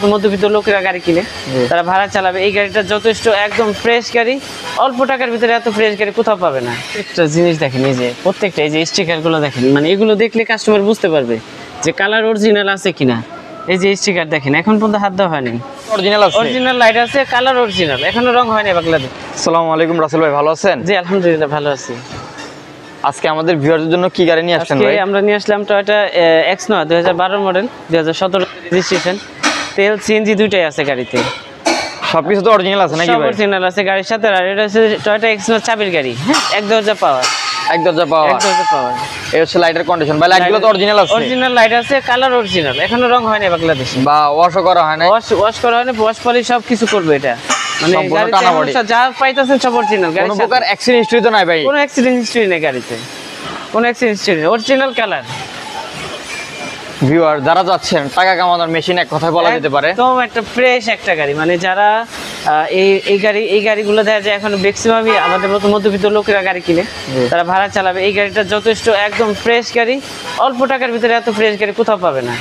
মধ্যবিত্ত লোকেরা গাড়ি কিনে তারা ভাড়া চালাবে, এই গাড়িটা যথেষ্ট একদম ফ্রেশ গাড়ি। অল্প টাকার ভিতরে এত ফ্রেশ গাড়ি কোথাও পাবে না। একটা জিনিস দেখেন, এই যে প্রত্যেকটা এই যে স্টিকারগুলো দেখেন, মানে এগুলো দেখলে কাস্টমার বুঝতে পারবে যে কালার অরিজিনাল আছে কিনা। এই যে স্টিকার দেখেন, এখন পর্যন্ত হাত দেওয়া হয়নি, অরিজিনাল আছে, অরিজিনাল লাইট আছে, কালার অরিজিনাল, এখনো রং হয়নি বাংলাদেশ। আসসালামু আলাইকুম রাসেল ভাই, ভালো আছেন? জি আলহামদুলিল্লাহ ভালো আছি। আজকে আমাদের ভিউয়ারদের জন্য কি গাড়ি নিয়ে আসছেন ভাই? আমরা নিয়ে আসলাম টয়োটা এক্সনোয়া 2012 মডেল, 2017 রেজিস্ট্রেশন, তেল সিএনজি দুইটাই আছে গাড়িতে। সবকিছু তো অরিজিনাল আছে নাকি সব ভাই? অরিজিনাল আছে গাড়ির সাথে। আর এটা হচ্ছে টয়োটা এক্সনোয়া চাবির গাড়ি, হ্যাঁ, এক দরজা পাওয়ার, এক দরজা পাওয়ার, এক দরজা পাওয়ার। এই হচ্ছে লাইটের কন্ডিশন ভাই, লাইটগুলো তো অরিজিনাল আছে, অরিজিনাল লাইট আছে, কালার অরিজিনাল, এখনো রং হয়নি বাংলাদেশে, বা ওয়াশও করা হয় না, ওয়াশ করা হয়নি, ওয়াশ পলিশ সব কিছু করবে এটা। মানে সম্পূর্ণ টানা বডি, যা পাইতেছেন সব অরিজিনাল। গাড়ি কোনো প্রকার অ্যাক্সিডেন্ট হিস্টরি তো নাই ভাই? কোনো অ্যাক্সিডেন্ট হিস্টরি নেই গাড়িতে, কোনো অ্যাক্সিডেন্ট হিস্টরি নেই, অরিজিনাল কালার। ভিউয়ার যারা যাচ্ছেন টাকা কামানোর মেশিন এক কথায় বলা যেতে পারে, একদম একটা ফ্রেশ একটা গাড়ি। মানে যারা এই গাড়িগুলো দেখা যায় এখন ম্যাক্সিমামই আমাদের মতো মধ্যবিত্ত লোকেরা গাড়ি কিনে তারা ভাড়া চালাবে, এই গাড়িটা যথেষ্ট একদম ফ্রেশ গাড়ি। অল্প টাকার ভিতরে এত ফ্রেশ গাড়ি কোথাও পাবে না।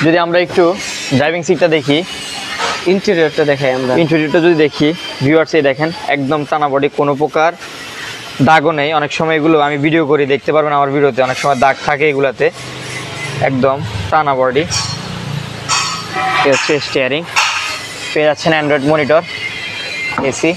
যদি আমরা একটু ড্রাইভিং সিটটা দেখি, ইন্টেরিয়রটা দেখাই আমরা, ইন্টেরিয়রটা যদি দেখি ভিউয়ার্স, এই দেখেন একদম টানা বডি, কোনো প্রকার দাগও নেই। অনেক সময় এগুলো আমি ভিডিও করি, দেখতে পারবেন আমার ভিডিওতে, অনেক সময় দাগ থাকে এগুলাতে, একদম টানা বডি। এ হচ্ছে স্টিয়ারিং, পেয়ে যাচ্ছেন অ্যান্ড্রয়েড মনিটর, এসি।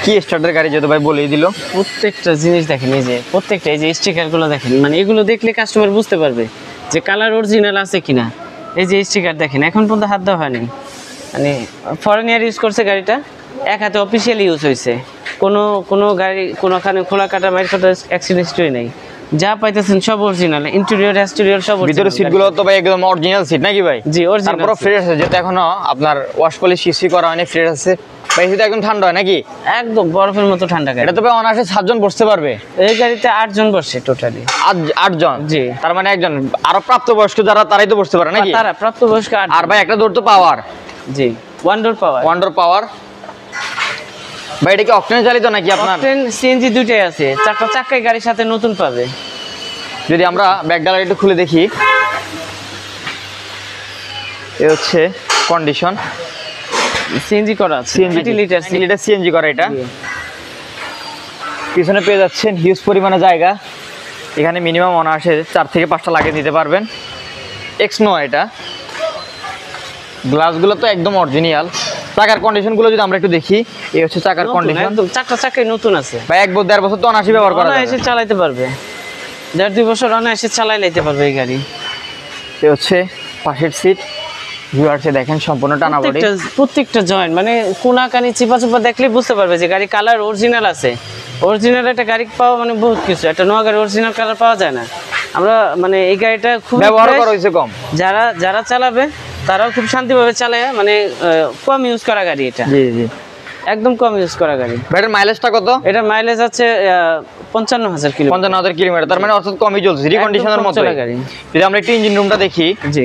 কি স্টার্টের গাড়ি যেহেতু ভাই বলেই দিল। প্রত্যেকটা জিনিস দেখেন, এই যে প্রত্যেকটা এই যে স্টিকারগুলো দেখেন, মানে এগুলো দেখলে কাস্টমার বুঝতে পারবে যে কালার অরিজিনাল আছে কিনা। এই যে স্টিকার দেখেন, এখন পর্যন্ত হাত দেওয়া হয়নি, মানে ফরেন ইয়ার ইউজ করছে গাড়িটা, এক হাতে অফিসিয়ালি ইউজ হয়েছে। কোনো গাড়ি কোনোখানে খোলা কাটা মাইর কাটা অ্যাক্সিডেন্ট হিস্টরি নেই, যা পাইতেছেন সব অরিজিনাল, ইন্টেরিয়র এক্সটেরিয়র সব অরিজিনাল। ভিতরে সিটগুলো তো ভাই একদম অরিজিনাল সিট নাকি ভাই? জি অরিজিনাল। তারপর ফ্রেশ আছে, যেটা এখনো আপনার ওয়াশ পলিশ সিসি করা হয়নি, ফ্রেশ আছে ভাই। সেটা একদম ঠান্ডা হয় নাকি? একদম বরফের মতো ঠান্ডা গাড়ি। এটা তো ভাই অনায়াসে 7 জন বসতে পারবে। এই গাড়িতে 8 জন বসে টোটালি। 8 জন? জি। তার মানে একজন আরো প্রাপ্তবয়স্ক যারা তারাই তো বসতে পারে নাকি? তারা প্রাপ্তবয়স্ক। আর ভাই একটা ডোর তো পাওয়ার। জি ওয়ান ডোর পাওয়ার। ওয়ান ডোর পাওয়ার ভাই। এটা কি অকটেন চালিত নাকি আপনার? অকটেন সিএনজি দুইটাই আছে, চাকায় গাড়ির সাথে নতুন পাবে। যদি আমরা ব্যাক গ্যালারি একটু খুলে দেখি, এই হচ্ছে কন্ডিশন, সিএনজি করা আছে, 90 লিটার সিএনজি করা। এটা পিছনে পেয়ে যাচ্ছেন হিউজ পরিমাণে জায়গা, এখানে মিনিমাম অনায়াসে 4 থেকে 5টা লাগিয়ে দিতে পারবেন। এক্সনোয়া এটা, গ্লাসগুলো তো একদম অরিজিনাল। চাকার কন্ডিশনগুলো যদি আমরা একটু দেখি, এই হচ্ছে চাকার কন্ডিশন, একদম চাকায় নতুন আছে ভাই। 1-1.5 বছর তো অনায়াসে ব্যবহার করা যাবে, এসে চালাতে পারবে, 1.5-2 বছর এসে চালাই লাইতে পারবে এই গাড়ি। এই হচ্ছে পাশের সিট, ভিউয়ার্সে দেখেন সম্পূর্ণ টানা বডি, প্রত্যেকটা জয়েন্ট, মানে কোনাকানি চিপা দেখলে বুঝতে পারবে যে গাড়ি কালার অরিজিনাল আছে। অরিজিনাল একটা গাড়ি পাওয়া মানে বহুত কিছু, একটা নয়া গাড়ি অরিজিনাল কালার পাওয়া যায় না। আমরা মানে এই গাড়িটা খুব ব্যবহার করা হয়েছে কম, যারা চালাবে তারাও খুব শান্তিভাবে চালায়, মানে কম ইউজ করা গাড়ি এটা। জি জি, একদম কম ইউজ করা গাড়ি। ব্যাটার মাইলেজটা কত? এটা মাইলেজ আছে 55,000 কিলো, 55,000 কিলোমিটার, তার মানে অর্থাৎ কমই চলছে, রিকন্ডিশনের মতো গাড়ি। যদি আমরা একটু ইঞ্জিন রুমটা দেখি, জি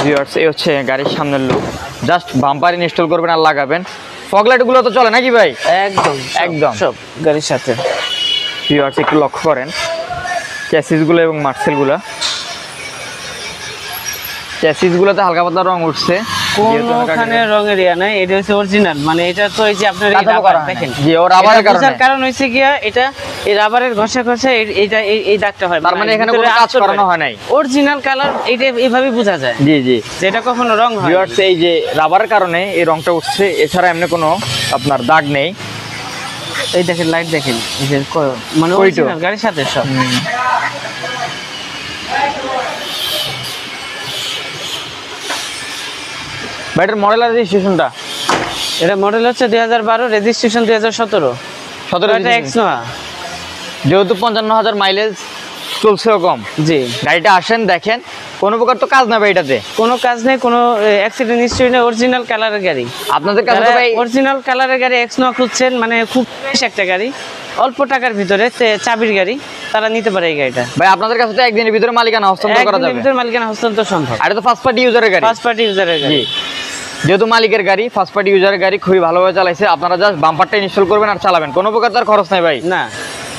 ভিউয়ার্স, এই হচ্ছে গাড়ির সামনের লুক। জাস্ট বাম্পার ইনস্টল করবেন আর লাগাবেন। ফগ লাইট গুলো তো চলে নাকি ভাই? একদম একদম সব গাড়ির সাথে। ভিউয়ার্স একটু লক্ষ্য করেন চ্যাসিস গুলো এবং মার্সেল গুলো, চ্যাসিস গুলোতে হালকা পাতলা রং উঠছে, কোনখানে রঙের ইয়া নাই, এটা হচ্ছে অরিজিনাল। মানে এটা তো এই যে আপনার এই রাবার দেখেন, জি ও রাবারের কারণ হইছে গিয়া এটা এই রাবারের ঘষা এটা এই দাগটা হয়, তার মানে এখানে কোনো কাজ করানো হয় নাই। অরিজিনাল কালার এটা এইভাবে বোঝা যায়। জি জি, যেটা কখনো রং হয়। ভিউয়ার্স এই যে রাবারের কারণে এই রংটা উঠছে, এছাড়া এমনি কোনো আপনার দাগ নেই। এই দেখেন লাইট দেখেন, এই যে মানে অরিজিনাল গাড়ির সাথে সব। ব্যাটার মডেল আর রেজিস্ট্রেশনটা? এটা মডেল হচ্ছে 2012, রেজিস্ট্রেশন 2017। এটা এক্সনোয়া, যেহেতু 55,000 মাইলেজ চলছেও কম। জি, গাড়িটা আসেন দেখেন, কোনো প্রকার তো কাজ না ভাই এটাতে, কোনো কাজ নেই, কোনো অ্যাক্সিডেন্ট হিস্টরি নেই, অরিজিনাল কালারের গাড়ি। আপনাদের কাছে তো ভাই অরিজিনাল কালারের গাড়ি এক্সনোয়া খুঁজছেন, মানে খুব ফ্রেশ একটা গাড়ি, অল্প টাকার ভিতরে চাবির গাড়ি, তারা নিতে পারে এই গাড়িটা। ভাই আপনাদের কাছে তো একদিনের ভিতরে মালিকানা হস্তান্তর করা যাবে? একদিনের ভিতরে মালিকানা হস্তান্তর সম্ভব। আর এটা তো ফার্স্ট পার্টি ইউজারের গাড়ি, ফার্স্ট পার্টি ইউজারের গাড়ি। যেহেতু মালিকের গাড়ি, ফার্স্ট পার্টি ইউজারের গাড়ি, খুবই ভালোভাবে চালাইছে। আপনারা জাস্ট বাম্পারটা ইনস্টল করবেন আর চালাবেন, কোনো প্রকার তার খরচ নাই ভাই। না,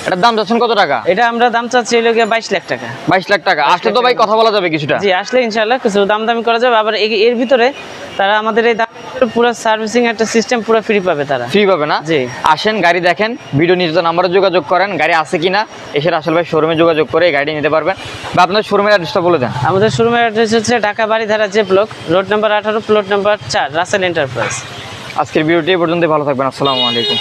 এটার দাম যাচ্ছেন কত টাকা? এটা আমরা দাম চাচ্ছি হলো গিয়ে 22 লাখ টাকা। 22 লাখ টাকা। আসলে তো ভাই কথা বলা যাবে কিছুটা? জি, আসলে ইনশাআল্লাহ কিছু দামি করা যাবে। আবার এর ভিতরে তারা আমাদের এই পুরো সার্ভিসিং একটা সিস্টেম পুরো ফ্রি পাবে তারা। ফ্রি পাবে না? জি। আসেন, গাড়ি দেখেন, ভিডিও নিচে নাম্বারে যোগাযোগ করেন, গাড়ি আছে কিনা এসে রাসেল ভাই শোরুমে যোগাযোগ করে এই গাড়ি নিতে পারবেন। বা আপনার শোরুমের অ্যাড্রেসটা বলে দেন। আমাদের শোরুমের অ্যাড্রেস হচ্ছে ঢাকা বাড়িধারা যে block, road number 18, plot number 4, Rasel enterprise. আজকের ভিডিওটি এই পর্যন্ত, ভালো থাকবেন। আসসালামু আলাইকুম।